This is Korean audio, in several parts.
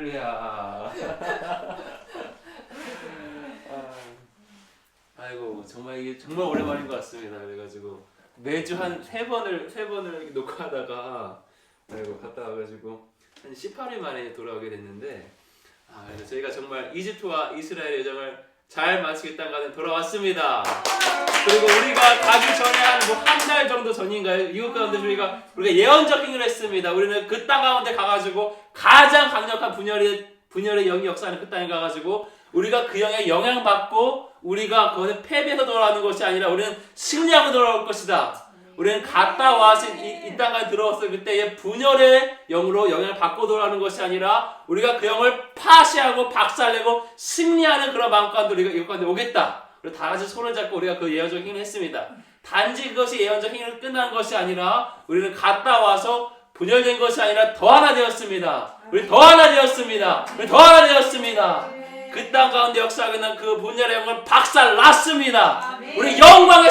할렐루야. 아이고 정말 이게 정말 오랜만인 것 같습니다. 그래가지고 매주 한 세 번을 녹화하다가 아이고 갔다 와가지고 한 18일 만에 돌아오게 됐는데 그래서 저희가 정말 이집트와 이스라엘 여정을 잘 마치겠다는 가는 돌아왔습니다. 그리고 우리가 가기 전에 한 달 정도 전인가요? 이국 가운데 우리가 예언적 행위를 했습니다. 우리는 그 땅 가운데 가가지고 가장 강력한 분열의 영이 역사하는 그 땅에 가가지고 우리가 그 영에 영향받고 우리가 거기서 패배해서 돌아오는 것이 아니라 우리는 승리하고 돌아올 것이다. 우리는 갔다 와서 이 땅까지 들어왔을 그때의 분열의 영으로 영향을 받고 돌아오는 것이 아니라 우리가 그 영을 파쇄하고 박살내고 승리하는 그런 마음 가운데 우리가 이곳 가운데 오겠다. 그리고 다 같이 손을 잡고 우리가 그 예언적 행위를 했습니다. 단지 그것이 예언적 행위를 끝난 것이 아니라 우리는 갔다 와서 분열된 것이 아니라 더 하나 되었습니다. 우리 더 하나 되었습니다. 우리 더 하나 되었습니다. 그 땅 가운데 역사하게 된 그 분열의 영을 박살났습니다. 우리 영광으로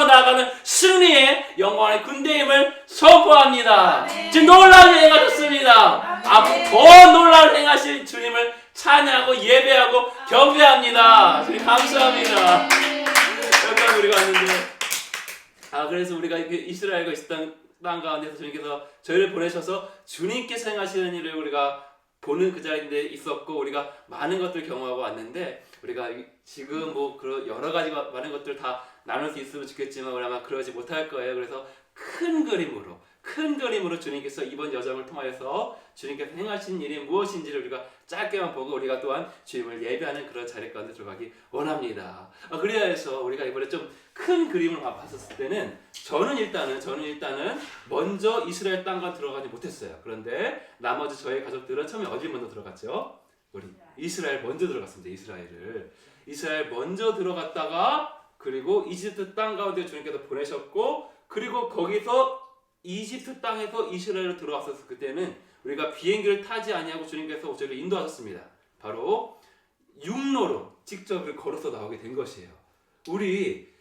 나아가는 승리의 영광의 군대임을 선포합니다. 지금 놀라운 일 행하셨습니다. 앞으로 더 놀라운 행하실 주님을 찬양하고 예배하고 경배합니다. 주님 감사합니다. 여기까지 우리가 왔는데 그래서 우리가 이스라엘과 있었던 땅 가운데서 주님께서 저희를 보내셔서 주님께서 행하시는 일을 우리가 보는 그 자리인데 있었고 우리가 많은 것들을 경험하고 왔는데 우리가 지금 그런 여러 가지 많은 것들을 다 나눌 수 있으면 좋겠지만 우리 아마 그러지 못할 거예요. 그래서 큰 그림으로 주님께서 이번 여정을 통하여서 주님께서 행하신 일이 무엇인지를 우리가 짧게만 보고 우리가 또한 주님을 예배하는 그런 자리 가운데 들어가기 원합니다. 그래야 해서 우리가 이번에 좀 큰 그림을 봤었을 때는 저는 일단은 먼저 이스라엘 땅과 들어가지 못했어요. 그런데 나머지 저희 가족들은 처음에 어디 먼저 들어갔죠? 우리 이스라엘 먼저 들어갔습니다. 이스라엘 먼저 들어갔다가 그리고 이집트 땅 가운데 주님께서 보내셨고 그리고 거기서 이집트 땅에서 이스라엘로 들어왔었을 그때는 우리가 비행기를 타지 아니하고 주님께서 저희를 인도하셨습니다. 바로 육로로 직접 걸어서 나오게 된 것이에요. 우리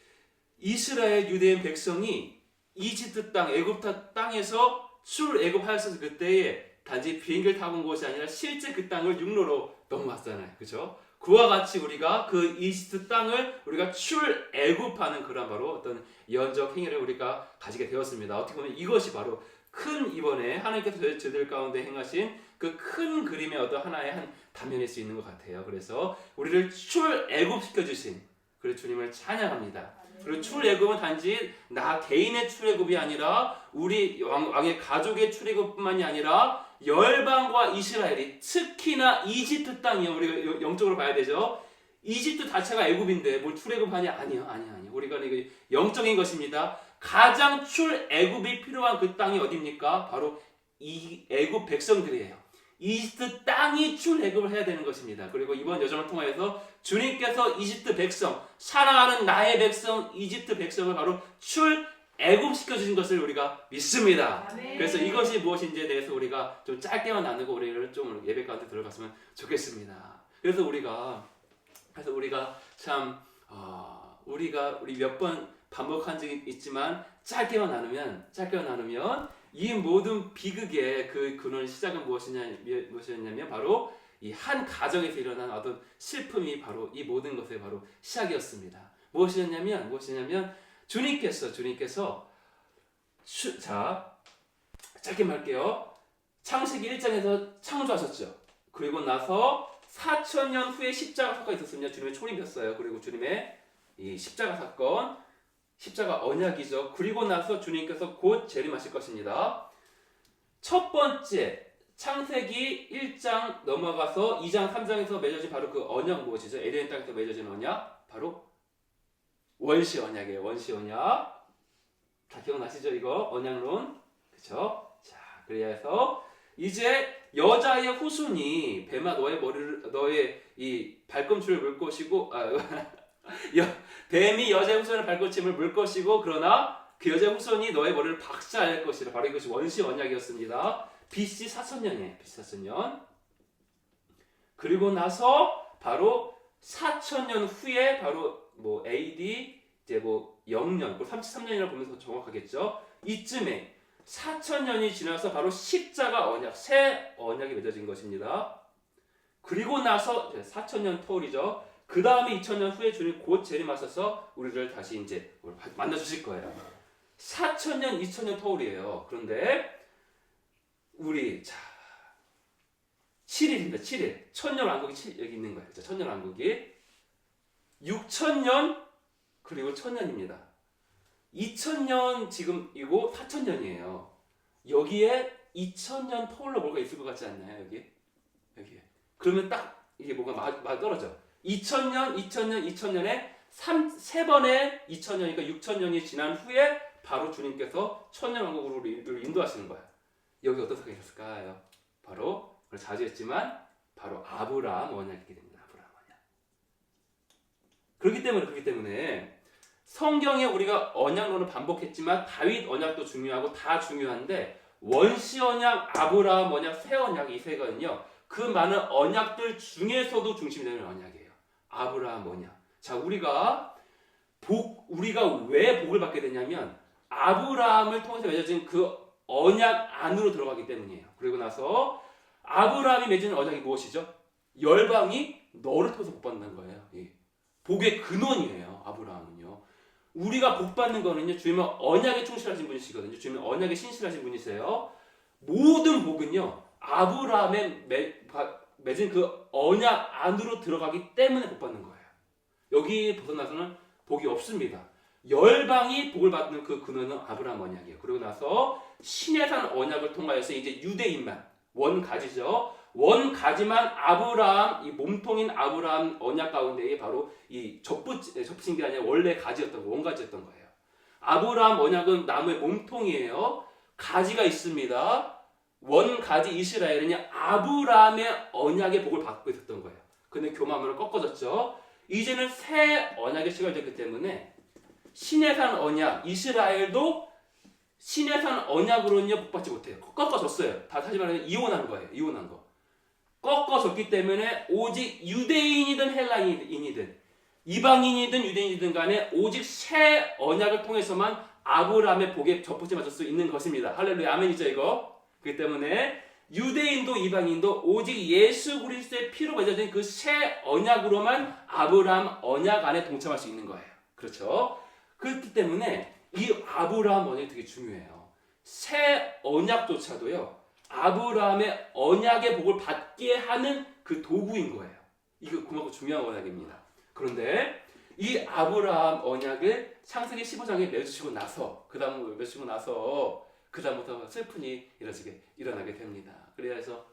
이스라엘 유대인 백성이 이집트 땅, 애굽 땅에서 출애굽하였을 그때에 단지 비행기를 타고 온 것이 아니라 실제 그 땅을 육로로 넘어왔잖아요. 그렇죠? 그와 같이 우리가 그 이집트 땅을 우리가 출애굽하는 그런 바로 어떤 예언적 행위를 우리가 가지게 되었습니다. 어떻게 보면 이것이 바로 큰 이번에 하나님께서 저희들 가운데 행하신 그 큰 그림의 어떤 하나의 한 단면일 수 있는 것 같아요. 그래서 우리를 출애굽시켜 주신 그 주님을 찬양합니다. 그리고 출애굽은 단지 나 개인의 출애굽이 아니라 우리 왕의 가족의 출애굽뿐만이 아니라 열방과 이스라엘이 특히나 이집트 땅이요. 우리가 영적으로 봐야 되죠. 이집트 자체가 애굽인데 뭘 출애굽하냐? 아니요. 우리가 이게 영적인 것입니다. 가장 출애굽이 필요한 그 땅이 어디입니까? 바로 이 애굽 백성들이에요. 이집트 땅이 출애굽을 해야 되는 것입니다. 그리고 이번 여정을 통하여서 주님께서 이집트 백성, 사랑하는 나의 백성, 이집트 백성을 바로 출애굽시켜 주신 것을 우리가 믿습니다. 그래서 이것이 무엇인지에 대해서 우리가 좀 짧게만 나누고 우리를 좀 예배 가운데 들어갔으면 좋겠습니다. 그래서 우리가 참 우리 몇 번 반복한 적이 있지만 짧게만 나누면 이 모든 비극의 그 근원 시작은 무엇이었냐면 바로 이 한 가정에서 일어난 어떤 슬픔이 바로 이 모든 것의 바로 시작이었습니다. 무엇이냐면 주님께서 짧게 말게요. 창세기 1장에서 창조하셨죠. 그리고 나서 4,000년 후에 십자가 사건이 있었습니다. 주님의 초림이었어요. 그리고 주님의 이 십자가 사건, 십자가 언약이죠. 그리고 나서 주님께서 곧 재림하실 것입니다. 첫 번째 창세기 1장 넘어가서 2장 3장에서 맺어진 바로 그 언약 무엇이죠? 에덴 땅에서 맺어진 언약 바로 원시 언약이에요. 원시 언약. 다 기억나시죠? 이거 언약론. 그렇죠? 자, 그래서 이제 여자의 후손이 뱀아 너의 이 발꿈치를 물 것이고 뱀이 여자의 후손의 발꿈치를 물 것이고 그러나 그 여자의 후손이 너의 머리를 박살낼 것이라. 바로 이것이 원시 언약이었습니다. BC 4,000년이에요. BC 4,000년. 그리고 나서 바로 4,000년 후에 바로 AD 이제 0년, 33년이라고 보면 더 정확하겠죠. 이쯤에 4,000년이 지나서 바로 십자가 언약, 새 언약이 맺어진 것입니다. 그리고 나서 4,000년 터울이죠. 그 다음에 2,000년 후에 주님 곧 재림하셔서 우리를 다시 이제 만나 주실 거예요. 4,000년, 2,000년 터울이에요. 그런데 우리 7일입니다. 7일. 천년왕국이 여기 있는 거예요. 천년왕국이 6,000년 그리고 1,000년입니다. 2,000년 지금 이거 4,000년이에요. 여기에 2,000년 터울로 뭐가 있을 것 같지 않나요? 여기에. 그러면 딱 이게 뭐가 맞아 떨어져. 2,000년, 2,000년, 2,000년에 세 번의 2,000년이니까 6,000년이 지난 후에 바로 주님께서 천년왕국으로 우리를 인도하시는 거야. 여기 어떤 사람이 있었을까요? 바로 자주 했지만 바로 아브라함 언약이게 됩니다. 아브라함 언약. 그렇기 때문에 성경에 우리가 언약론을 반복했지만 다윗 언약도 중요하고 다 중요한데 원시 언약, 아브라함 언약, 새 언약 이 세 가지는요. 그 많은 언약들 중에서도 중심이 되는 언약이에요. 아브라함 언약. 자, 우리가 왜 복을 받게 되냐면 아브라함을 통해서 맺어진 그 언약 안으로 들어가기 때문이에요. 그리고 나서 아브라함이 맺은 언약이 무엇이죠? 열방이 너를 통해서 복 받는 거예요. 복의 근원이에요. 아브라함은요. 우리가 복 받는 거는요. 주님은 언약에 충실하신 분이시거든요. 주님은 언약에 신실하신 분이세요. 모든 복은요. 아브라함의 맺은 그 언약 안으로 들어가기 때문에 복 받는 거예요. 여기 벗어나서는 복이 없습니다. 열방이 복을 받는 그 근원은 아브라함 언약이에요. 그리고 나서 시내산 언약을 통하여서 이제 유대인만 원가지죠. 원가지만 아브라함 이 몸통인 아브라함 언약 가운데에 바로 이 접붙인 게 아니라 원래 가지였던 거, 원가지였던 거예요. 아브라함 언약은 나무의 몸통이에요. 가지가 있습니다. 원가지 이스라엘은 아브라함의 언약의 복을 받고 있었던 거예요. 근데 교만으로 꺾어졌죠. 이제는 새 언약의 시간이 됐기 때문에 시내산 언약, 이스라엘도 시내산 언약으로는요 복받지 못해요. 꺾어졌어요. 다시 말하면 이혼한 거예요. 이혼한 거. 꺾어졌기 때문에 오직 유대인이든 헬라인이든 이방인이든 유대인이든 간에 오직 새 언약을 통해서만 아브라함의 복에 접붙임 맞을 수 있는 것입니다. 할렐루야 아멘이죠 이거. 그렇기 때문에 유대인도 이방인도 오직 예수 그리스도의 피로 맺어진 그 새 언약으로만 아브라함 언약 안에 동참할 수 있는 거예요. 그렇죠? 그렇기 때문에 이 아브라함 언약이 되게 중요해요. 새 언약조차도요. 아브라함의 언약의 복을 받게 하는 그 도구인 거예요. 이거 그만큼 중요한 언약입니다. 그런데 이 아브라함 언약을 창세기 15장에 맺으시고 나서 그다음부터 슬픈 일이 일어나게 됩니다. 그래서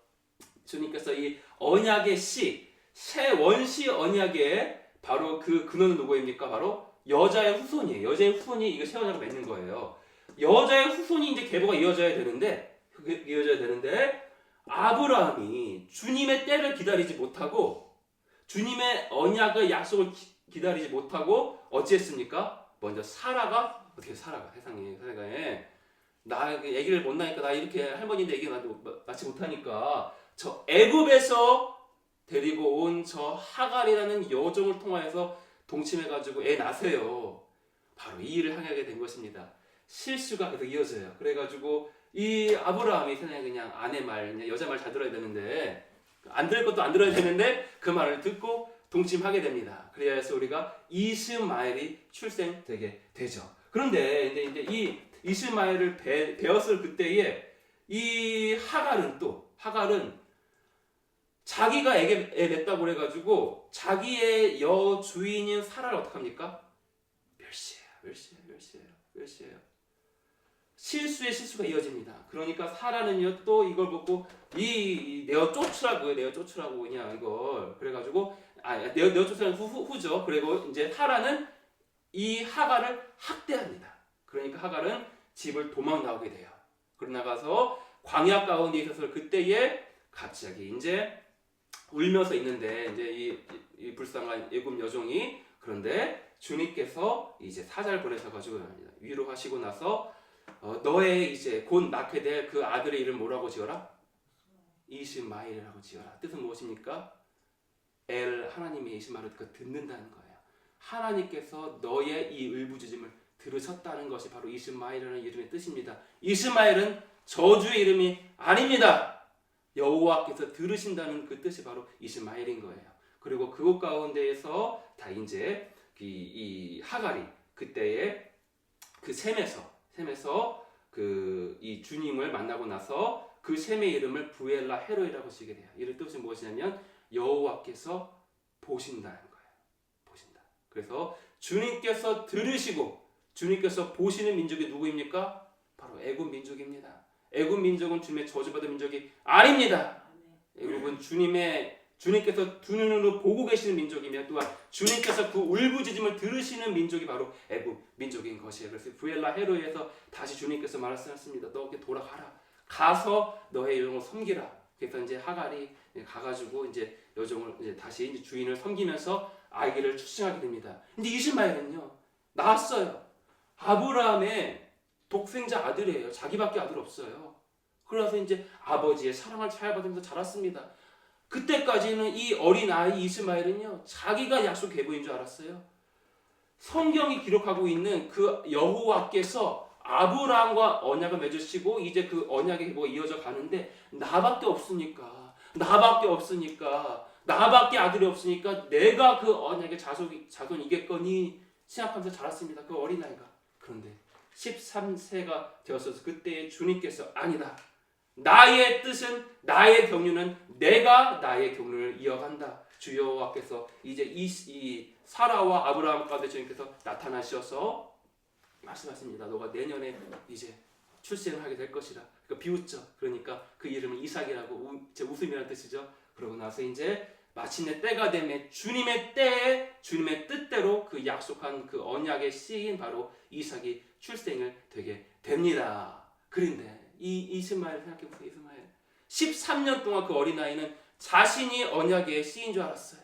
주님께서 이 언약의 새 원시 언약의 바로 그 근원은 누구입니까? 바로 여자의 후손이에요. 여자의 후손이 이거 새 언약을 맺는 거예요. 여자의 후손이 이제 계보가 이어져야 되는데 아브라함이 주님의 때를 기다리지 못하고 주님의 언약의 약속을 기다리지 못하고 어찌했습니까? 먼저 사라가 세상에 나 애기를 못 낳으니까 나 이렇게 할머니인데 애기 낳지 못하니까 저 애굽에서 데리고 온 저 하갈이라는 여종을 통하여서 동침해가지고 애 낳으세요. 바로 이 일을 향하게 된 것입니다. 실수가 계속 이어져요. 그래가지고 이 아브라함이 세상에 그냥 아내 말, 그냥 여자 말 잘 들어야 되는데 안 들을 것도 안 들어야 되는데 그 말을 듣고 동침하게 됩니다. 그래서 우리가 이스마엘이 출생되게 되죠. 그런데 이제 이 이스마엘을 배웠을 그때에 이 하갈은 자기가 애 냈다고 그래가지고 자기의 여주인인 사라를 어떡합니까? 멸시해요. 실수의 실수가 이어집니다. 그러니까 사라는요 또 이걸 보고 내어 쫓으라고 그냥 이걸 그래가지고 내어 쫓으라는 후죠. 그리고 이제 사라는 이 하갈을 학대합니다. 그러니까 하갈은 집을 도망 나오게 돼요. 그러고 나가서 광야 가운데 있어서 그때에 갑자기 이제 울면서 있는데 이제 이 불쌍한 애굽 여종이 그런데 주님께서 이제 사자를 보내셔가지고 위로하시고 나서 너의 이제 곧 낳게 될 그 아들의 이름 뭐라고 지어라? 이스마엘이라고 지어라. 뜻은 무엇입니까? 하나님의 이스마엘을 듣는다는 거예요. 하나님께서 너의 이 울부짖음을 들으셨다는 것이 바로 이스마엘이라는 이름의 뜻입니다. 이스마엘은 저주의 이름이 아닙니다. 여호와께서 들으신다는 그 뜻이 바로 이스마엘인 거예요. 그리고 그곳 가운데에서 다 이제 이 하갈이 그때의 그 셈에서 그 이 주님을 만나고 나서 그 셈의 이름을 부엘라 헤로이라고 지게 돼요. 이런 뜻이 무엇이냐면 여호와께서 보신다는 거예요. 보신다. 그래서 주님께서 들으시고 주님께서 보시는 민족이 누구입니까? 바로 애굽 민족입니다. 애굽 민족은 주님의 저주받은 민족이 아닙니다. 애굽은 주님께서 두 눈으로 보고 계시는 민족이며 또한 주님께서 그 울부짖음을 들으시는 민족이 바로 애굽 민족인 것이에요. 그래서 부엘라 헤로에서 다시 주님께서 말씀하셨습니다. 너 이렇게 돌아가라. 가서 너의 여종을 섬기라. 그래서 이제 하갈이 가가지고 이제 여종을 이제 다시 이제 주인을 섬기면서 아기를 출생하게 됩니다. 근데 이스마엘은요 낳았어요. 아브라함의 독생자 아들이에요. 자기밖에 아들 없어요. 그래서 이제 아버지의 사랑을 잘 받으면서 자랐습니다. 그때까지는 이 어린 아이 이스마엘은요 자기가 약속 계보인 줄 알았어요. 성경이 기록하고 있는 그 여호와께서 아브라함과 언약을 맺으시고 이제 그 언약의 계보가 이어져 가는데 나밖에 없으니까 나밖에 아들이 없으니까 내가 그 언약의 자손이겠거니 생각하면서 자랐습니다. 그 어린아이가. 그런데 13세가 되었어서 그때 주님께서 아니다. 나의 뜻은 나의 경륜은 내가 나의 경륜을 이어간다. 주 여호와께서 이제 이 사라와 아브라함 가운데 주님께서 나타나셔서 말씀하십니다. 너가 내년에 이제 출생을 하게 될 것이라. 그러니까 비웃죠. 그러니까 그 이름을 이삭이라고 제 웃음이라는 뜻이죠. 그러고 나서 이제 마침내 때가 되면 주님의 때에 주님의 뜻대로 그 약속한 그 언약의 씨인 바로 이삭이 출생을 되게 됩니다. 그런데 이 이스마엘 생각해보세요. 이스마엘 13년 동안 그 어린아이는 자신이 언약의 씨인 줄 알았어요.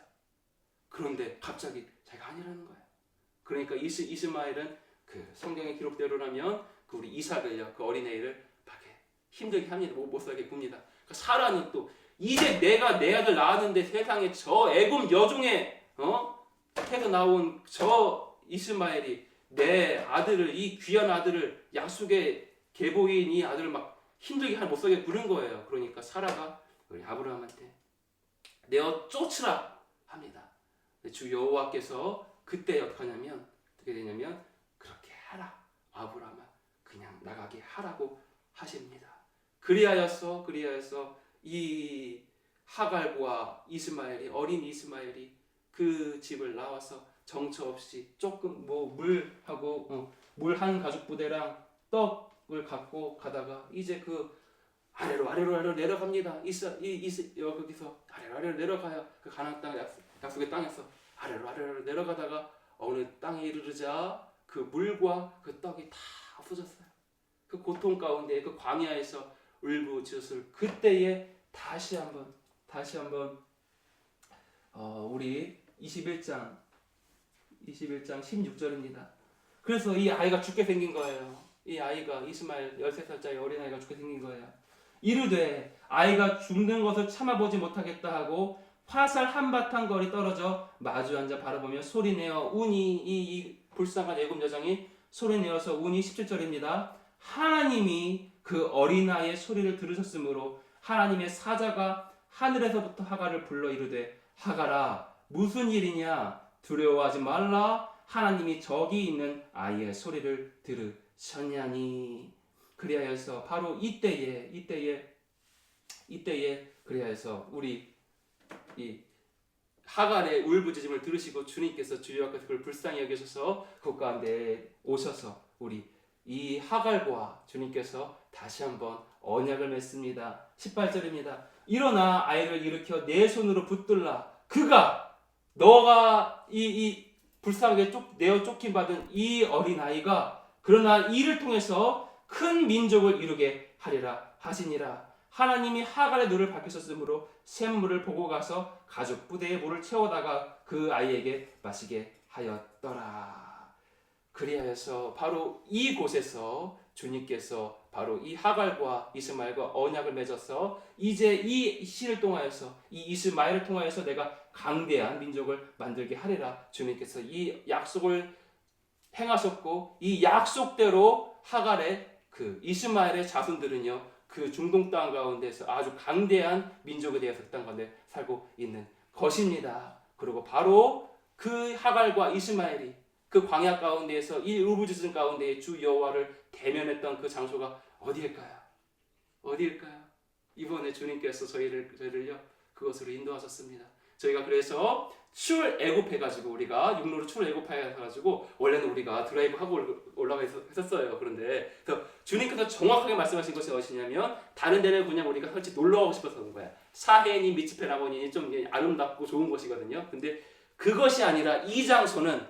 그런데 갑자기 자기가 아니라는 거예요. 그러니까 이스마엘은 그 성경의 기록대로라면 그 우리 이삭을요 그 어린아이를 힘들게 합니다. 못 살게 굽니다. 그러니까 사라는 또 이제 내가 내 아들 낳았는데 세상에 저 애굽 여종의 해서 나온 저 이스마엘이 내 아들을 이 귀한 아들을 약속의 계보인 이 아들을 막 힘들게 못 살게 부른 거예요. 그러니까 사라가 우리 아브라함한테 내어 쫓으라 합니다. 주 여호와께서 그때 어떻게 되냐면 그렇게 하라. 아브라함아 그냥 나가게 하라고 하십니다. 그리하여서 이 하갈과 이스마엘이 어린 이스마엘이 그 집을 나와서 정처 없이 조금 물하고 물 한 가죽 부대랑 떡을 갖고 가다가 이제 그 아래로 내려갑니다. 여기서 아래로 내려가요. 그 가나안 땅 약속의 땅에서 아래로 내려가다가 어느 땅에 이르르자 그 물과 그 떡이 다 없어졌어요. 그 고통 가운데 그 광야에서 울부짖었을 그때에 다시 한번 우리 21장 16절입니다. 그래서 이 아이가 죽게 생긴 거예요. 이 아이가 이스마엘 13살짜리 어린아이가 죽게 생긴 거예요. 이르되 아이가 죽는 것을 참아보지 못하겠다 하고 화살 한바탕 거리 떨어져 마주 앉아 바라보며 소리내어 우니 이 불쌍한 애굽 여정이 소리내어서 우니 17절입니다. 하나님이 그 어린아이의 소리를 들으셨으므로 하나님의 사자가 하늘에서부터 하갈을 불러 이르되 하갈아 무슨 일이냐 두려워하지 말라 하나님이 저기 있는 아이의 소리를 들으셨냐니. 그리하여서 바로 이때에 그리하여서 우리 이 하갈의 울부짖음을 들으시고 주님께서 주 여호와께서 그를 불쌍히 여기셔서 그 가운데 오셔서 우리 이 하갈과 주님께서 다시 한번 언약을 맺습니다. 18절입니다. 일어나 아이를 일으켜 내 손으로 붙들라. 너가 이 불쌍하게 내어 쫓김 받은 이 어린아이가 그러나 이를 통해서 큰 민족을 이루게 하리라 하시니라. 하나님이 하갈의 눈을 밝히셨으므로 샘물을 보고 가서 가죽 부대에 물을 채워다가 그 아이에게 마시게 하였더라. 그리하여서 바로 이곳에서 주님께서 바로 이 하갈과 이스마엘과 언약을 맺어서 이제 이 시를 통하여서 이 이스마엘을 통하여서 내가 강대한 민족을 만들게 하리라. 주님께서 이 약속을 행하셨고 이 약속대로 하갈의 그 이스마엘의 자손들은요 그 중동 땅 가운데서 아주 강대한 민족에 대해서 그 땅 가운데 살고 있는 것입니다. 그리고 바로 그 하갈과 이스마엘이 그 광야 가운데에서 이 울부짖은 가운데 주 여호와를 대면했던 그 장소가 어디일까요? 어디일까요? 이번에 주님께서 저희를요 그것으로 인도하셨습니다. 저희가 그래서 출애굽해가지고 우리가 육로로 출애굽해가지고 원래는 우리가 드라이브 하고 올라가 했었어요. 그런데 그래서 주님께서 정확하게 말씀하신 것이 무엇이냐면 다른 데는 그냥 우리가 솔직히 놀러 가고 싶어서 그런 거야. 사헤니 미츠페라보니 좀 아름답고 좋은 곳이거든요. 근데 그것이 아니라 이 장소는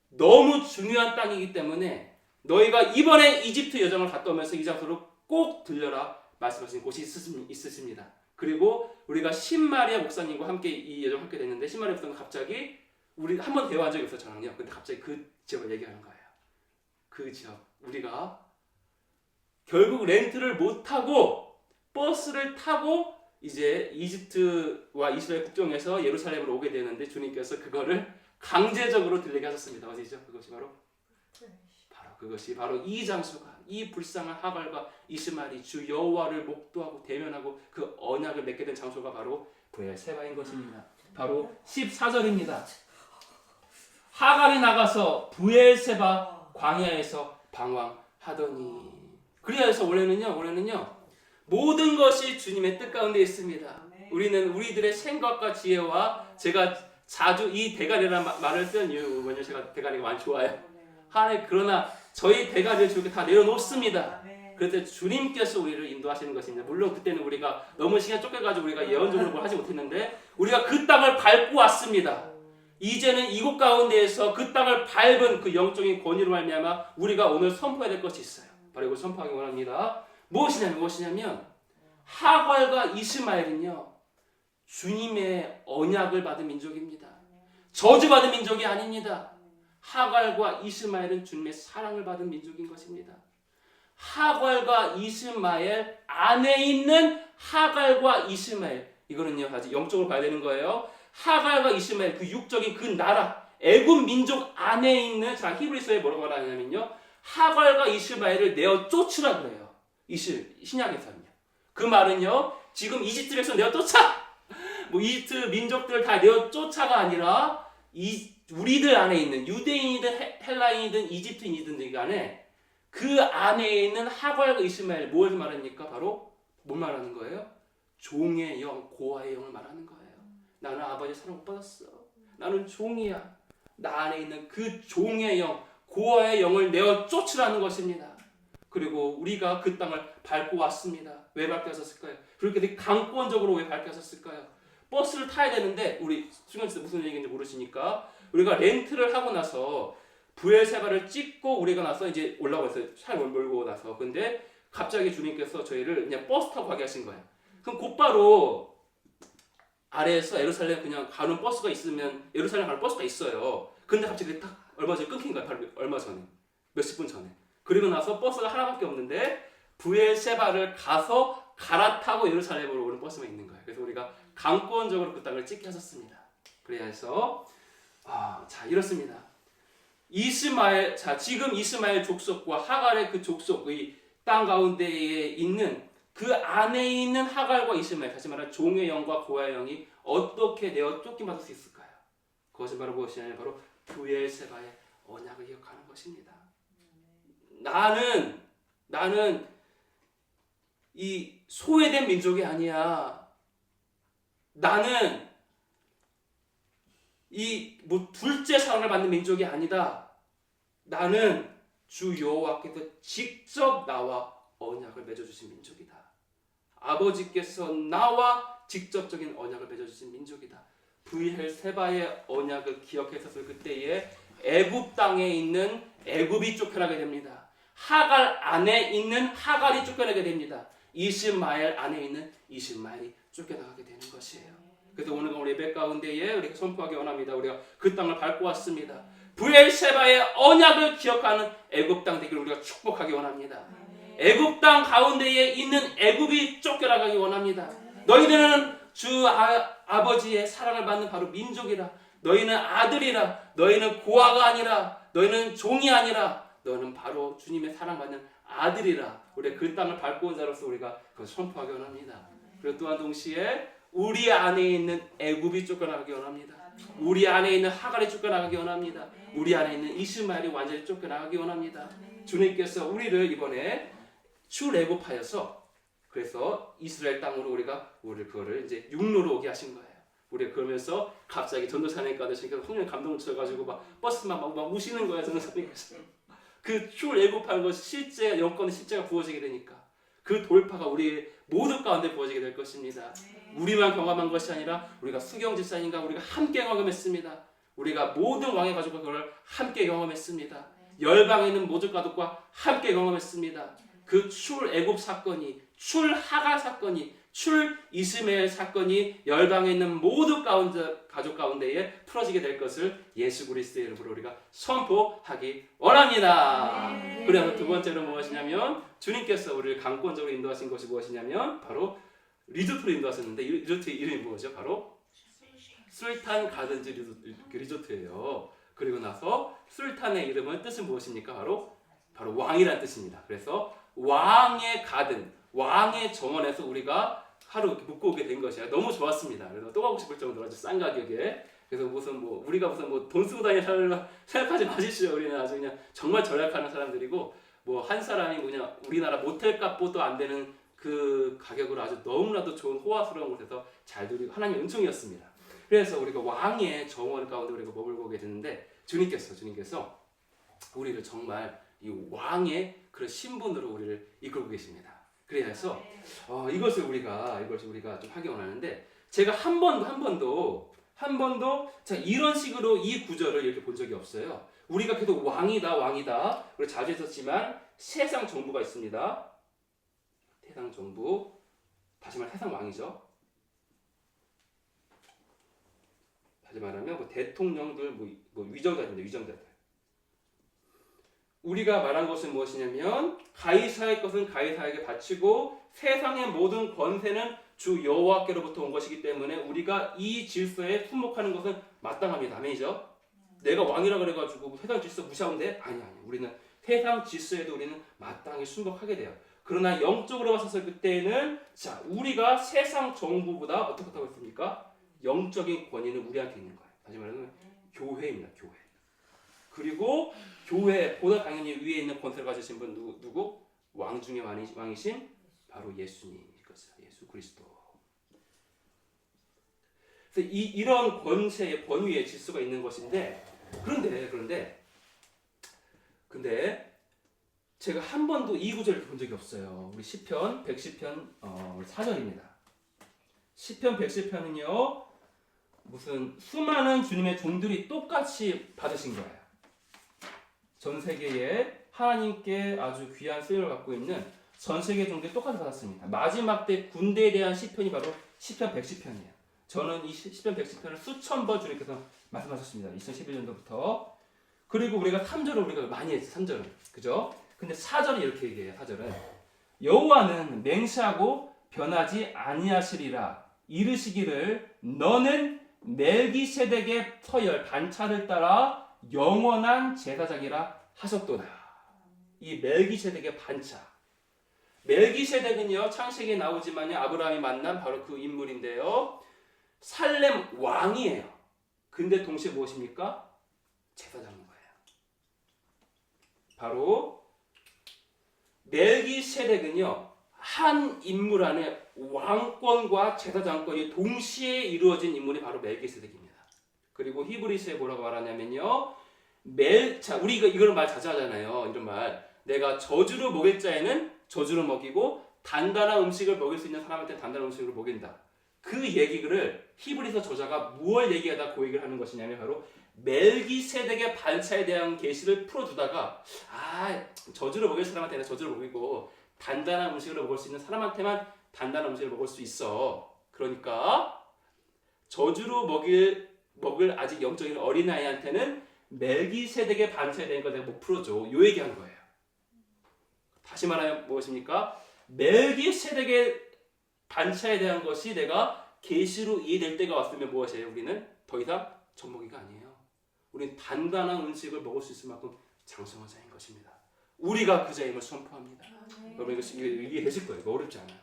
너무 중요한 땅이기 때문에 너희가 이번에 이집트 여정을 갔다 오면서 이 장소로 꼭 들려라 말씀하신 곳이 있으십니다. 그리고 우리가 신마리아 목사님과 함께 이 여정 함께 됐는데 신마리아 목사님 갑자기 우리 한 번 대화한 적이 없어요 저랑요. 근데 갑자기 그 지역을 얘기하는 거예요. 그 지역 우리가 결국 렌트를 못 하고 버스를 타고 이제 이집트와 이스라엘 국경에서 예루살렘으로 오게 되는데 주님께서 그거를 강제적으로 들리게 하셨습니다. 어디죠? 그것이 바로 그것이 바로 이 장소가 이 불쌍한 하갈과 이스마엘이 주 여호와를 목도하고 대면하고 그 언약을 맺게 된 장소가 바로 브엘세바인 것입니다. 바로 14절입니다. 하갈이 나가서 브엘세바 광야에서 방황하더니 그래서 원래는요 모든 것이 주님의 뜻 가운데 있습니다. 우리는 우리들의 생각과 지혜와 제가 자주 이 대가리라는 말을 쓴 이유 뭐냐면 제가 대가리가 많이 좋아요. 하나님 그러나 저희 대가리를 주께 다 내려놓습니다. 그래서 주님께서 우리를 인도하시는 것입니다. 물론 그때는 우리가 너무 시간 쫓겨가지고 우리가 예언적으로 뭘 하지 못했는데 우리가 그 땅을 밟고 왔습니다. 이제는 이곳 가운데에서 그 땅을 밟은 그 영적인 권위로 말미암아 우리가 오늘 선포해야 될 것이 있어요. 바로 이걸 선포하기 원합니다. 무엇이냐면 하갈과 이스마엘은요 주님의 언약을 받은 민족입니다. 저주받은 민족이 아닙니다. 하갈과 이스마엘은 주님의 사랑을 받은 민족인 것입니다. 하갈과 이스마엘 안에 있는 하갈과 이스마엘 이거는요 아직 영적으로 봐야 되는 거예요. 하갈과 이스마엘 그 육적인 그 나라 애굽 민족 안에 있는 자 히브리서에 뭐라고 말하냐면요 하갈과 이스마엘을 내어 쫓으라 그래요. 신약에서는요. 그 말은요 지금 이집트 백성 내어 쫓아 뭐 이집트 민족들 다 내어 쫓아가 아니라 우리들 안에 있는 유대인이든 헬라인이든 이집트인이든 간에 그 안에 있는 하갈과 이스마엘 뭘 말합니까? 바로 뭘 말하는 거예요? 종의 영, 고아의 영을 말하는 거예요. 나는 아버지의 사랑 못 받았어. 나는 종이야. 나 안에 있는 그 종의 영, 고아의 영을 내어 쫓으라는 것입니다. 그리고 우리가 그 땅을 밟고 왔습니다. 왜 밟게 하셨을까요? 그렇게 강권적으로 왜 밟게 하셨을까요? 버스를 타야 되는데 우리 수경씨 무슨 얘기인지 모르시니까 우리가 렌트를 하고 나서 브엘세바를 찍고 우리가 나서 이제 올라가고 있어요. 차를 몰고 나서. 근데 갑자기 주님께서 저희를 그냥 버스 타고 가게 하신 거예요. 그럼 곧바로 아래에서 예루살렘 그냥 가는 버스가 있으면 예루살렘 가는 버스가 있어요. 근데 갑자기 딱 얼마 전에 끊긴 거예요. 바로 얼마 전에. 몇십 분 전에. 그리고 나서 버스가 하나밖에 없는데 브엘세바를 가서 갈아타고 예루살렘으로 오는 버스만 있는 거예요. 그래서 우리가 강권적으로 그 땅을 찍게 하셨습니다. 그래서 자 이렇습니다. 지금 이스마엘 족속과 하갈의 그 족속의 땅 가운데에 있는 그 안에 있는 하갈과 이스마엘 다시 말하면 종의 영과 고아의 영이 어떻게 내어 쫓김받을 수 있을까요? 그것은 바로 무엇이냐면 바로 브엘세바의 언약을 기억하는 것입니다. 나는 이 소외된 민족이 아니야. 나는 이 둘째 사랑을 받는 민족이 아니다. 나는 주 여호와께서 직접 나와 언약을 맺어주신 민족이다. 아버지께서 나와 직접적인 언약을 맺어주신 민족이다. 브엘세바의 언약을 기억했었을 그때에 애굽 땅에 있는 애굽이 쫓겨나게 됩니다. 하갈 안에 있는 하갈이 쫓겨나게 됩니다. 이스마엘 안에 있는 이스마엘이 쫓겨나가게 되는 것이에요. 그래서 오늘 우리 예배 가운데에 우리가 선포하기 원합니다. 우리가 그 땅을 밟고 왔습니다. 브엘세바의 언약을 기억하는 애굽 땅 되기를 우리가 축복하기 원합니다. 애굽 땅 가운데에 있는 애굽이 쫓겨나가기 원합니다. 너희들은 주 아버지의 사랑을 받는 바로 민족이라. 너희는 아들이라. 너희는 고아가 아니라 너희는 종이 아니라 너는 바로 주님의 사랑받는 아들이라. 우리 그 땅을 밟고 온 자로서 우리가 그걸 선포하기 원합니다. 그리고 또한 동시에 우리 안에 있는 애굽이 쫓겨나가기 원합니다. 우리 안에 있는 하갈이 쫓겨나가기 원합니다. 우리 안에 있는 이스마엘이 완전히 쫓겨나가기 원합니다. 주님께서 우리를 이번에 출애굽하여서 그래서 이스라엘 땅으로 우리 그거를 이제 육로로 오게 하신 거예요. 우리 그러면서 갑자기 전도사님과 하시니까 성령 감동 쳐가지고 막 버스만 막 우시는 거예요. 전도사님께서 그 출애굽한 것이 실제 영권의 실제가 부어지게 되니까 그 돌파가 우리 모두 가운데 부어지게 될 것입니다. 우리만 경험한 것이 아니라 우리가 수경 집사님과 우리가 함께 경험했습니다. 우리가 모든 왕의 가족과 그걸 함께 경험했습니다. 열방에 있는 모든 가족과 함께 경험했습니다. 그 출애굽 사건이, 출하갈 사건이, 출이스마엘 사건이 열방에 있는 모두 가족 가운데에 풀어지게 될 것을 예수 그리스도의 이름으로 우리가 선포하기 원합니다. 그래서 두 번째로 무엇이냐면 주님께서 우리를 강권적으로 인도하신 것이 무엇이냐면 바로 리조트로 인도하셨는데 이 리조트의 이름이 뭐죠? 바로 술탄 가든즈 리조트예요. 그리고 나서 술탄의 이름은 뜻은 무엇입니까? 바로 왕이라는 뜻입니다. 그래서 왕의 가든, 왕의 정원에서 우리가 하루 묵고 오게 된 것이야. 너무 좋았습니다. 그래서 또 가고 싶을 정도로 아주 싼 가격에. 그래서 우리가 무슨 돈 쓰고 다니는 사람을 생각하지 마십시오. 우리는 아주 그냥 정말 절약하는 사람들이고 한 사람이 그냥 우리나라 모텔 값보다 안 되는 그 가격으로 아주 너무나도 좋은 호화스러운 곳에서 잘 누리고 하나님의 은총이었습니다. 그래서 우리가 왕의 정원 가운데 우리가 머물고 오게 됐는데 주님께서 우리를 정말 이 왕의 그런 신분으로 우리를 이끌고 계십니다. 그래서 이것을 우리가 좀 하기 원하는데 제가 한 번도 자 이런 식으로 이 구절을 이렇게 본 적이 없어요. 우리가 계속 왕이다 우리 자주 했었지만 세상 정부가 있습니다. 세상 정부 다시 말해 세상 왕이죠. 다시 말하면 대통령들 위정자들. 우리가 말한 것은 무엇이냐면 가이사의 것은 가이사에게 바치고 세상의 모든 권세는 주 여호와께로부터 온 것이기 때문에 우리가 이 질서에 순복하는 것은 마땅합니다. 아멘이죠? 내가 왕이라 그래가지고 세상 질서 무시하면 돼? 아니. 우리는 세상 질서에도 우리는 마땅히 순복하게 돼요. 그러나 영적으로 봤을 그때는 우리가 세상 정부보다 어떻게 하고 있습니까? 영적인 권위는 우리한테 있는 거예요. 다시 말하면 교회입니다. 교회. 그리고 교회보다 당연히 위에 있는 권세를 가지신 분 누구? 왕 중에 왕이신 바로 예수님일 것이다. 예수 그리스도. 그래서 이런 권세의 권위의 질서가 있는 것인데 근데 제가 한 번도 이 구절을 본 적이 없어요. 우리 시편 110편 4절입니다. 시편 110편은요 무슨 수많은 주님의 종들이 똑같이 받으신 거예요. 전 세계에 하나님께 아주 귀한 쓰임을 갖고 있는 전 세계 종들이 똑같이 받았습니다. 마지막 때 군대에 대한 시편이 바로 시편 110편이에요. 저는 이 시편 110편을 수천 번 주님께서 말씀하셨습니다. 2011년도부터. 그리고 우리가 3절을 우리가 많이 했죠. 3절은. 그죠? 근데 4절이 이렇게 얘기해요. 4절은 여호와는 맹세하고 변하지 아니하시리라 이르시기를 너는 멜기세덱의 서열 반차를 따라 영원한 제사장이라 하셨도다. 이 멜기세덱의 반차. 멜기세덱은요 창세기에 나오지만요 아브라함이 만난 바로 그 인물인데요. 살렘 왕이에요. 근데 동시에 무엇입니까? 제사장인 거예요. 바로 멜기세덱은요 한 인물 안에 왕권과 제사장권이 동시에 이루어진 인물이 바로 멜기세덱입니다. 그리고 히브리서에 뭐라고 말하냐면요. 우리가 이걸 말 자주 하잖아요. 이런 말. 내가 저주로 먹일 자에는 저주로 먹이고 단단한 음식을 먹일 수 있는 사람한테 단단한 음식으로 먹인다. 그 얘기를 히브리서 저자가 무엇 얘기하다 그 얘기를 하는 것이냐면 바로 멜기세덱의 반차에 대한 계시를 풀어주다가 저주로 먹일 사람한테는 저주로 먹이고 단단한 음식을 먹을 수 있는 사람한테만 단단한 음식을 먹을 수 있어. 그러니까 저주로 먹을 아직 영적인 어린아이한테는 멜기세덱의 반차에 대한 걸 내가 못 풀어줘. 요 얘기하는 거예요. 다시 말하면 무엇입니까? 멜기세덱의 반차에 대한 것이 내가 계시로 이해될 때가 왔으면 무엇이에요? 우리는 더 이상 젖먹이가 아니에요. 우리는 단단한 음식을 먹을 수 있을 만큼 장성한 자인 것입니다. 우리가 그 자임을 선포합니다. 여러분 이거 이해되실 거예요. 이거 어렵지 않아요.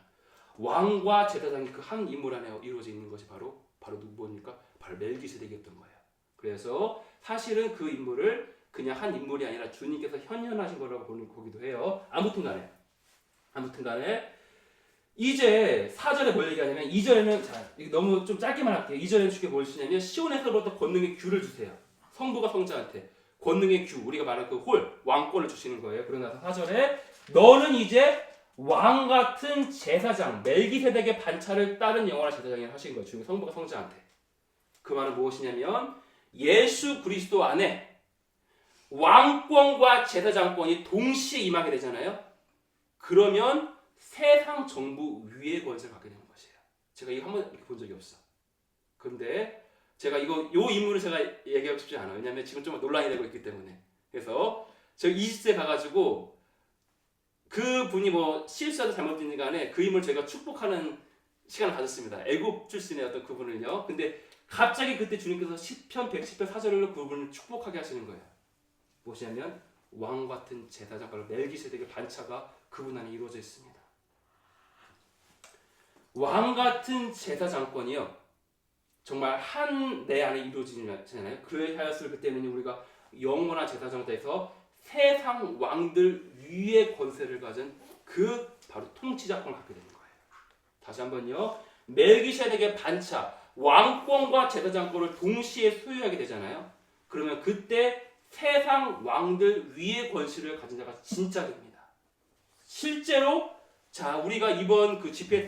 왕과 제사장이 그 한 인물 안에 이루어져 있는 것이 바로 누구입니까? 바로 멜기세덱이었던 거예요. 그래서 사실은 그 인물을 그냥 한 인물이 아니라 주님께서 현현하신 거라고 보기도 해요. 아무튼 간에 이제 4절에 뭘 얘기하냐면 2절에는 자, 너무 좀 짧게만 할게요. 2절에는 주께 뭘 주냐면 시온에서부터 권능의 규를 주세요. 성부가 성자한테 권능의 규, 우리가 말하는 그 왕권을 주시는 거예요. 그러고 나서 4절에 너는 이제 왕 같은 제사장, 멜기세덱의 반차를 따른 영원한 제사장이라고 하신 거예요. 주님 성부가 성자한테. 그 말은 무엇이냐면 예수 그리스도 안에 왕권과 제사장권이 동시에 임하게 되잖아요. 그러면 세상 정부 위의 권세를 갖게 되는 것이에요. 제가 이거 한번 이렇게 본 적이 없어. 근데 제가 요 인물을 제가 얘기하고 싶지 않아요. 왜냐하면 지금 좀 논란이 되고 있기 때문에. 그래서 제가 20세 가가지고 그 분이 뭐 실수하든 잘못된 간에 그 인물을 제가 축복하는 시간을 가졌습니다. 애굽 출신의 어떤 그분을요. 근데 갑자기 그때 주님께서 시편 110편 4절로 그분을 축복하게 하시는 거예요. 무엇이냐면 왕 같은 제사장 바로 멜기세덱의 반차가 그분 안에 이루어져 있습니다. 왕 같은 제사장권이요. 정말 한 내 안에 이루어지잖아요. 그래하였을 그때는 우리가 영원한 제사장에서 세상 왕들 위의 권세를 가진 그 바로 통치자권을 갖게 되는 거예요. 다시 한번요. 멜기세덱의 반차, 왕권과 제사장권을 동시에 소유하게 되잖아요. 그러면 그때 세상 왕들 위의 권세를 가진 자가 진짜 됩니다. 실제로 자 우리가 이번 그 집회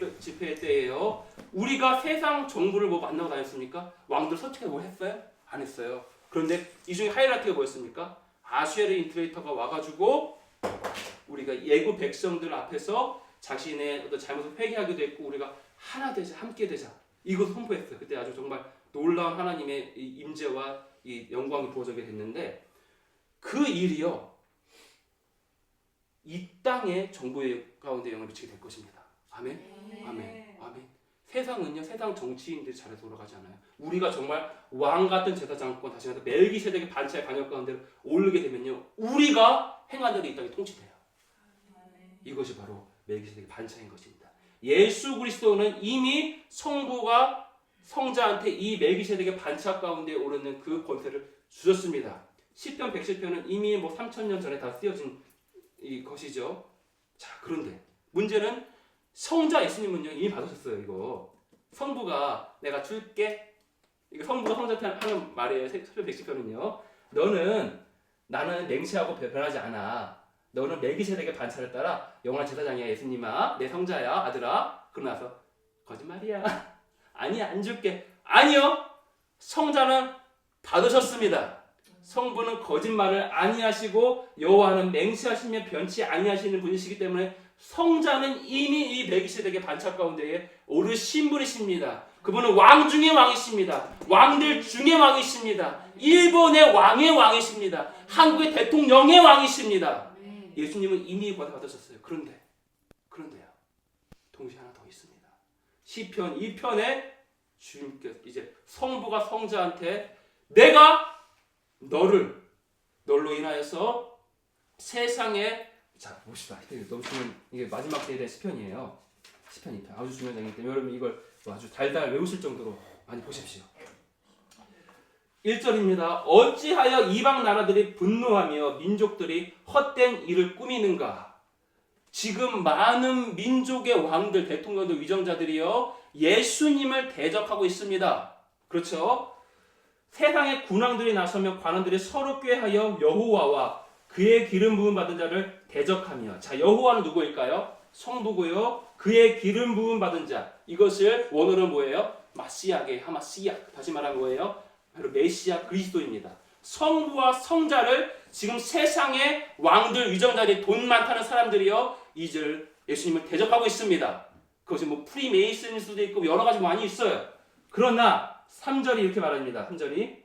때예요. 우리가 세상 정부를 뭐 만나고 다녔습니까? 왕들 설득해 뭐 했어요? 안 했어요. 그런데 이 중에 하이라이트가 뭐였습니까? 아슈에르 인트레이터가 와가지고 우리가 예고 백성들 앞에서 자신의 어떤 잘못을 회개하기도 했고 우리가 하나 되자, 함께 되자 이것을 선포했어요. 그때 아주 정말 놀라운 하나님의 이 임재와 이 영광이 부어지게 됐는데 그 일이요 이 땅의 정부의 가운데 영향을 미치게 될 것입니다. 아멘. 아멘. 아멘. 세상은요 세상 정치인들이 잘해서 돌아가지 않아요. 우리가 정말 왕 같은 제사장권 다시 말해서 멜기세덱의 반차의 반역 가운데 오르게 되면요 우리가 행한 대로 이 땅이 통치돼요. 이것이 바로 멜기세덱의 반차인 것입니다. 예수 그리스도는 이미 성부가 성자한테 이 멜기세덱의 반차 가운데 오르는 그 권세를 주셨습니다. 시편 110편은 이미 뭐 3000년 전에 다 쓰여진 이 것이죠. 자 그런데 문제는 성자 예수님은요 이미 받으셨어요. 이거 성부가 내가 줄게 이거 성부가 성자한테 하는 말이에요. 시편 110편은요 나는 맹세하고 변하지 않아. 너는 멜기세덱의 반차를 따라 영원한 제사장이야. 예수님아 내 성자야 아들아. 그러고 나서 거짓말이야. 아니야 안 줄게. 아니요 성자는 받으셨습니다. 성부는 거짓말을 아니하시고 여호와는 맹세하시며 변치 아니하시는 분이시기 때문에 성자는 이미 이 멜기세덱의 반차 가운데에 오르신 분이십니다. 그분은 왕 중의 왕이십니다. 왕들 중의 왕이십니다. 일본의 왕의 왕이십니다. 한국의 대통령의 왕이십니다. 예수님은 이미 받으셨어요. 그런데요. 동시에 하나 더 있습니다. 시편 2편에 주님께서 이제 성부가 성자한테 내가 너로 인하여서 세상에 자 봅시다. 너무 중요한 이게 마지막 때에 대한 시편이에요. 시편 2편 아주 중요한 장면이기 때문에 여러분 이걸 아주 달달 외우실 정도로 많이 보십시오. 1절입니다. 어찌하여 이방 나라들이 분노하며 민족들이 헛된 일을 꾸미는가? 지금 많은 민족의 왕들, 대통령들, 위정자들이요 예수님을 대적하고 있습니다. 그렇죠? 세상의 군왕들이 나서며 관원들이 서로 꾀하여 여호와와 그의 기름 부음 받은 자를 대적하며 자 여호와는 누구일까요? 성부고요. 그의 기름 부음 받은 자 이것을 원어로 뭐예요? 마시아게 하마시아 다시 말하면 뭐예요? 바로 메시아 그리스도입니다. 성부와 성자를 지금 세상의 왕들 위정자들이 돈 많다는 사람들이요 이제 예수님을 대적하고 있습니다. 그것이 뭐 프리메이슨일 수도 있고 여러 가지 많이 있어요. 그러나 3절이 이렇게 말합니다. 3절이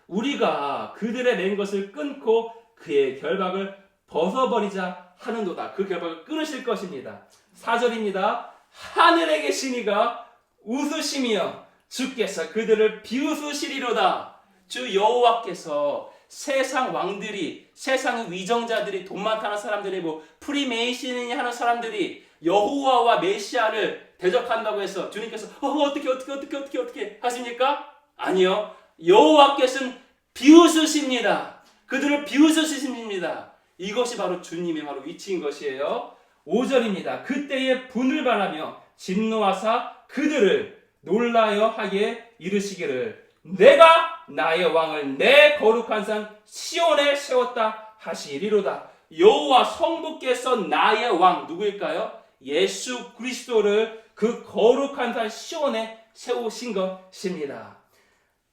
우리가 그들의 맹 것을 끊고 그의 결박을 벗어버리자 하는도다. 그 결박을 끊으실 것입니다. 4절입니다. 하늘에 계신 이가 웃으시며 주께서 그들을 비웃으시리로다. 주 여호와께서 세상 왕들이, 세상의 위정자들이, 돈 많다는 사람들이, 뭐 프리메이슨이 하는 사람들이 여호와와 메시아를 대적한다고 해서 주님께서 어떻게 하십니까? 아니요. 여호와께서는 비웃으십니다. 그들을 비웃으십니다. 이것이 바로 주님의 바로 위치인 것이에요. 5절입니다. 그때에 분을 바라며 진노하사 그들을 놀라여 하게 이르시기를 내가 나의 왕을 내 거룩한 산 시온에 세웠다 하시리로다. 여호와 성부께서 나의 왕 누구일까요? 예수 그리스도를 그 거룩한 산 시온에 세우신 것입니다.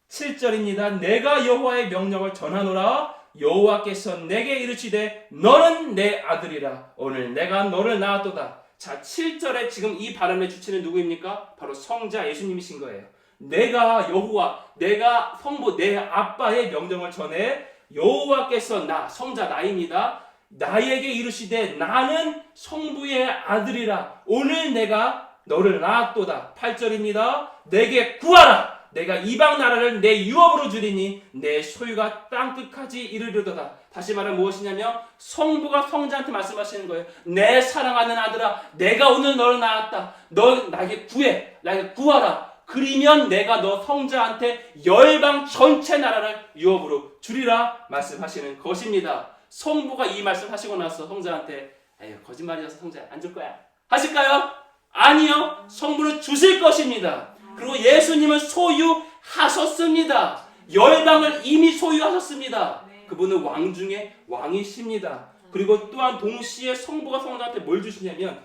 7절입니다. 내가 여호와의 명령을 전하노라. 여호와께서 내게 이르시되 너는 내 아들이라. 오늘 내가 너를 낳았도다. 자, 7절에 지금 이 발언의 주체는 누구입니까? 바로 성자 예수님이신 거예요. 내가 여호와, 내가 성부, 내 아빠의 명령을 전해 여호와께서 나, 성자 나입니다. 나에게 이르시되 나는 성부의 아들이라. 오늘 내가 너를 낳았도다. 8절입니다. 내게 구하라. 내가 이방 나라를 내 유업으로 주리니 내 소유가 땅끝까지 이르려도다. 다시 말하면 무엇이냐면 성부가 성자한테 말씀하시는 거예요. 내 사랑하는 아들아, 내가 오늘 너를 낳았다. 너 나에게 구해, 나에게 구하라. 그러면 내가 너 성자한테 열방 전체 나라를 유업으로 주리라 말씀하시는 것입니다. 성부가 이 말씀하시고 나서 성자한테 에휴 거짓말이어서 성자 안 줄 거야 하실까요? 아니요. 성부는 주실 것입니다. 그리고 예수님은 소유하셨습니다. 열방을 이미 소유하셨습니다. 그분은 왕 중에 왕이십니다. 그리고 또한 동시에 성부가 성자한테 뭘 주시냐면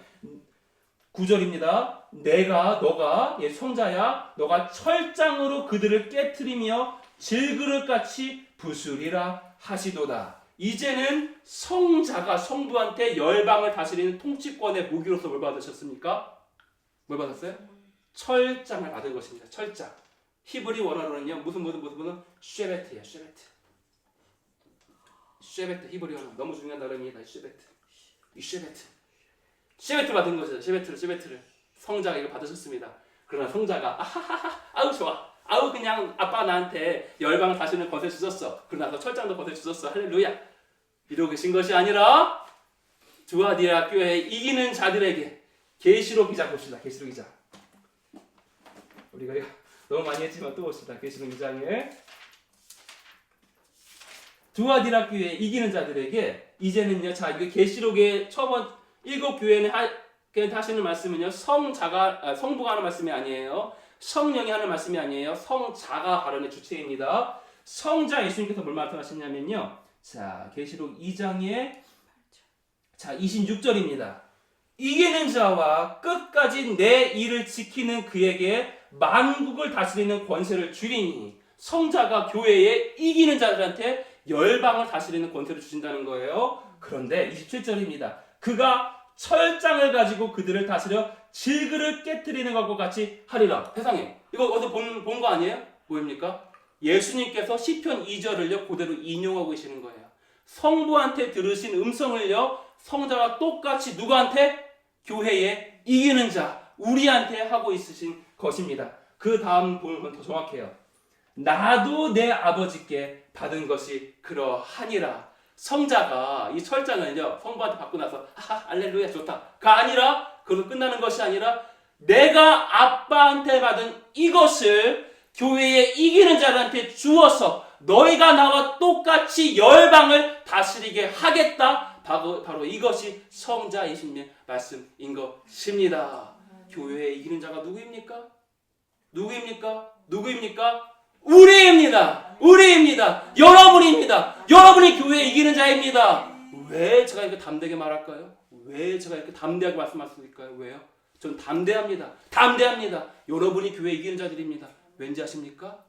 9절입니다. 너가 성자야, 너가 철장으로 그들을 깨트리며 질그릇같이 부수리라 하시도다. 이제는 성자가 성부한테 열방을 다스리는 통치권의 무기로서 뭘 받으셨습니까? 뭘 받았어요? 철장을 받은 것입니다. 철장. 히브리 원어로는요. 무슨 쉐베트예요. 쉐베트 히브리 원어 너무 중요한 단어입니다. 쉐베트 받은 거죠. 쉐베트를 성자가 이거 받으셨습니다. 그러나 성자가 아우 좋아. 아우 그냥 아빠 나한테 열방을 다스리는 권세 주셨어. 그러나 철장도 권세 주셨어. 할렐루야. 이러고 계신 것이 아니라 두아디아 교회에 이기는 자들에게 계시록 2장 봅시다. 계시록 2장. 우리가 이거 너무 많이 했지만 또 봅시다. 계시록 2장에 두아디라 교회에 이기는 자들에게 이제는요. 자, 이거 계시록의 처음 7교회는 하시는 말씀은요. 성부가 하는 말씀이 아니에요. 성령이 하는 말씀이 아니에요. 성자가 발언의 주체입니다. 성자 예수님께서 뭘 말씀하셨냐면요. 자, 계시록 2장에 자, 26절입니다. 이기는 자와 끝까지 내 일을 지키는 그에게 만국을 다스리는 권세를 주리니 성자가 교회에 이기는 자들한테 열방을 다스리는 권세를 주신다는 거예요. 그런데 27절입니다. 그가 철장을 가지고 그들을 다스려 질그릇 깨트리는 것과 같이 하리라. 세상에 이거 어디서 본 거 아니에요? 뭐입니까? 예수님께서 시편 2절을요 그대로 인용하고 계시는 거예요. 성부한테 들으신 음성을요 성자가 똑같이 누구한테? 교회에 이기는 자 우리한테 하고 있으신 것입니다. 그 다음 보면 더 정확해요. 나도 내 아버지께 받은 것이 그러하니라. 성자가 이 철장을요 성부한테 받고 나서 알렐루야 좋다가 아니라 그걸로 끝나는 것이 아니라 내가 아빠한테 받은 이것을 교회에 이기는 자들한테 주어서 너희가 나와 똑같이 열방을 다스리게 하겠다. 바로 이것이 성자 예수님의 말씀인 것입니다. 교회에 이기는 자가 누구입니까? 우리입니다. 여러분입니다. 여러분이 교회에 이기는 자입니다. 왜 제가 이렇게 담대하게 말할까요? 왜 제가 이렇게 담대하게 말씀할 수 있을까요? 왜요? 전 담대합니다. 여러분이 교회에 이기는 자들입니다. 왠지 아십니까?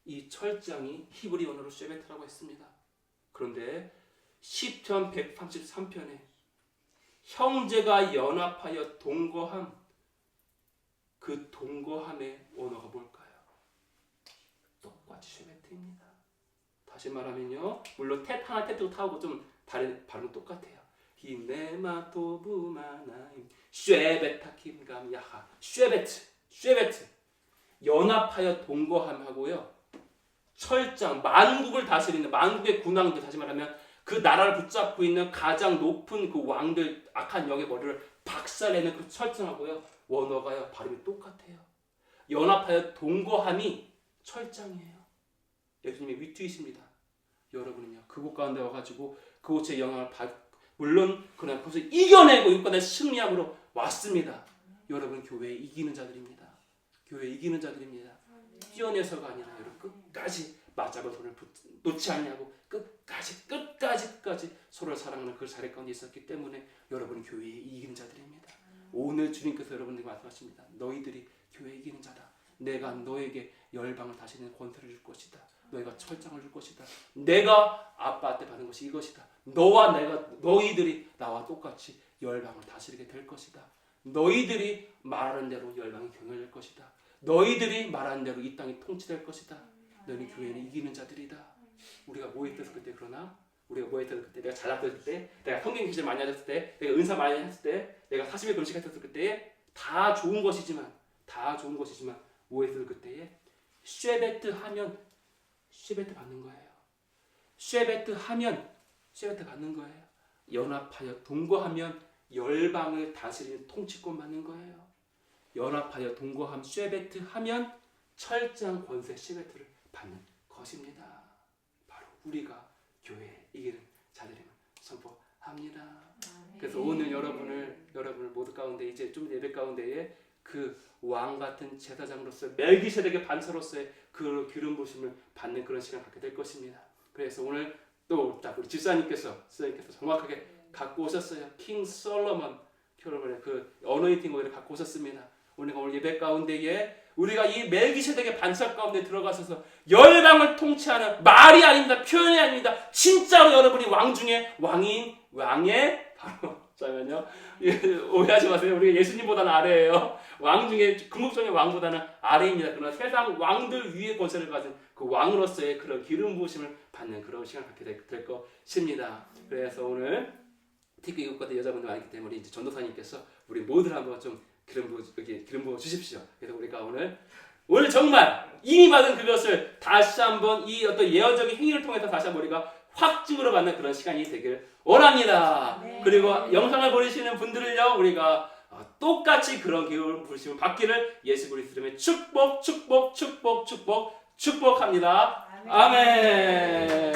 이 철장이 히브리 언어로 쉐베트라고 했습니다. 그런데 시편 133편에 형제가 연합하여 동거함, 그 동거함의 언어가 뭘까요? 똑같이 쉐베트입니다. 다시 말하면요, 물론 하나 탭도 타고 좀 다른 발음 똑같아요. 히메마토부마나임 쉐베타킴감 야하 쉐베트 연합하여 동거함하고요. 철장, 만국을 다스리는 만국의 군왕들, 다시 말하면 그 나라를 붙잡고 있는 가장 높은 그 왕들, 악한 영의 머리를 박살내는 그 철장하고요, 원어가요, 발음이 똑같아요. 연합하여 동거함이 철장이에요. 예수님의 위트이십니다. 여러분은요, 그곳 가운데 와가지고 그곳의 영향을 물론 그러나 그것을 이겨내고 이것까지 승리함으로 왔습니다. 여러분 교회에 이기는 자들입니다. 교회에 이기는 자들입니다. 뛰어내서가 아니라 여러분 끝까지 맞잡을 손을 놓지 않냐고 끝까지 서로를 사랑하는 그 자리 가운데 있었기 때문에 여러분 교회에 이기는 자들입니다. 오늘 주님께서 여러분들에게 말씀하십니다. 너희들이 교회에 이기는 자다. 내가 너에게 열방을 다스리는 권세를 줄 것이다. 너희가 철장을 줄 것이다. 내가 아빠한테 받은 것이 이것이다. 너희들이 나와 똑같이 열방을 다스리게 될 것이다. 너희들이 말하는 대로 열방이 경영될 것이다. 너희들이 말하는 대로 이 땅이 통치될 것이다. 너희 교회는 이기는 자들이다. 우리가 뭐 했었을 그때, 그러나 우리가 뭐 했었을 그때, 내가 잘났을 때, 내가 성경 기술 많이 하셨을 때, 내가 은사 많이 했을 때, 내가 40일 금식했었을 그때에 다 좋은 것이지만 뭐 했었을 그때에 쉐베트 하면 쉐베트 받는 거예요. 쉐베트 하면 쉐베트 받는 거예요. 연합하여 동거하면 열방을 다스리는 통치권 받는 거예요. 연합하여 동거함 쉐베트 하면 철장 권세 쉐베트를 받는 것입니다. 바로 우리가 교회에 이기는 자들임을 선포합니다. 그래서 오늘 여러분을 모두 가운데 이제 좀 예배 가운데에 그 왕 같은 제사장으로서 멜기세덱의 반차로서의 그 기름 부으심을 받는 그런 시간 갖게 될 것입니다. 그래서 오늘 또 우리 집사님께서 정확하게 갖고 오셨어요. 킹 솔로몬 여러분의 그 어노인팅 오일을 갖고 오셨습니다. 오늘 예배 가운데에 우리가 이 멜기세덱의 반차 가운데 들어가셔서 열방을 통치하는 말이 아닙니다. 표현이 아닙니다. 진짜로 여러분이 왕 중에 왕의 바로 잠깐만요. 오해하지 마세요. 우리가 예수님보다는 아래예요. 왕 중에 궁극적인 왕보다는 아래입니다. 그러나 세상 왕들 위에 권세를 가진 그 왕으로서의 그런 기름 부으심을 받는 그런 시간을 갖게 될 것입니다. 그래서 오늘 특히 이곳까지 여자분들 많기 때문에 이제 전도사님께서 우리 모두 한번 좀 기름 부어 주십시오. 그래서 우리가 오늘 정말 이미 받은 그것을 다시 한번 이 어떤 예언적인 행위를 통해서 다시 한번 우리가 확증으로 받는 그런 시간이 되길 원합니다. 네. 그리고 영상을 보내시는 분들을요, 우리가 똑같이 그런 기름 부으심을 받기를 예수 그리스도의 축복합니다. 아멘.